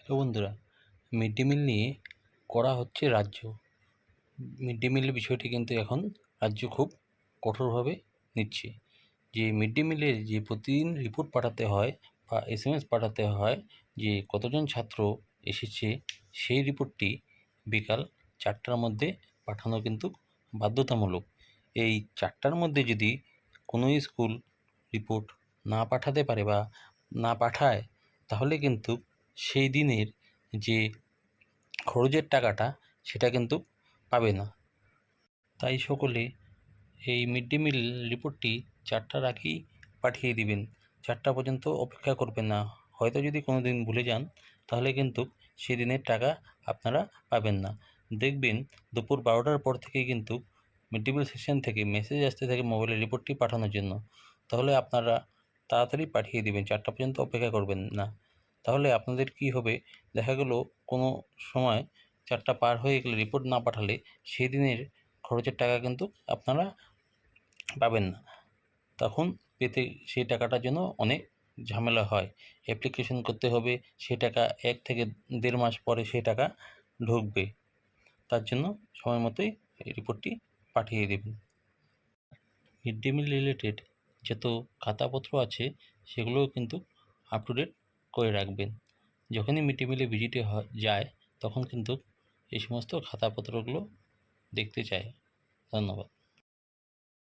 তো বন্ধুরা, mid day meal নিয়ে করা হচ্ছে রাজ্য। মিড ডে মিলের বিষয়টি কিন্তু এখন রাজ্য খুব কঠোরভাবে নিচ্ছে। যে মিড ডে মিলের যে প্রতিদিন রিপোর্ট পাঠাতে হয় বা SMS পাঠাতে হয় যে কতজন ছাত্র এসেছে, সেই রিপোর্টটি বিকাল 4টার মধ্যে পাঠানো কিন্তু বাধ্যতামূলক। এই 4টার মধ্যে যদি কোনো স্কুল রিপোর্ট না পাঠাতে পারে বা না পাঠায়, তাহলে কিন্তু সেই দিনের যে খরচের টাকাটা সেটা কিন্তু পাবে না। তাই সকলে এই মিড ডে মিল রিপোর্টটি 4টার আগেই পাঠিয়ে দিবেন। 4টা পর্যন্ত অপেক্ষা করবেন না। হয়তো যদি কোনো দিন ভুলে যান, তাহলে কিন্তু সেদিনের টাকা আপনারা পাবেন না। দেখবেন দুপুর 12টার পর থেকেই কিন্তু মিড ডে মিল সেকশন থেকে মেসেজ আসতে থাকে মোবাইলে রিপোর্টটি পাঠানোর জন্য। তাহলে আপনারা তাড়াতাড়ি পাঠিয়ে দিবেন, 4টা পর্যন্ত অপেক্ষা করবেন না। তাহলে আপনাদের কি হবে, দেখা গেল কোনো সময় 4টা পার হয়ে গেলে রিপোর্ট না পাঠালে সেদিনের খরচের টাকা কিন্তু আপনারা পাবেন না। তখন পেতে সেই টাকাটার জন্য অনেক ঝামেলা হয়। অ্যাপ্লিকেশন করতে হবে, সেই টাকা 1 থেকে 1.5 মাস পরে সেই টাকা ঢুকবে। তার জন্য সময় মতোই এই রিপোর্টটি পাঠিয়ে দেবেন। মিড ডে মিল রিলেটেড যত খাতাপত্র আছে সেগুলোও কিন্তু আপ টু ডেট করে রাখবেন। যখনই মিড ডে মিলে ভিজিটে যায়, তখন কিন্তু এই সমস্ত খাতাপত্রগুলো দেখতে চায়। ধন্যবাদ।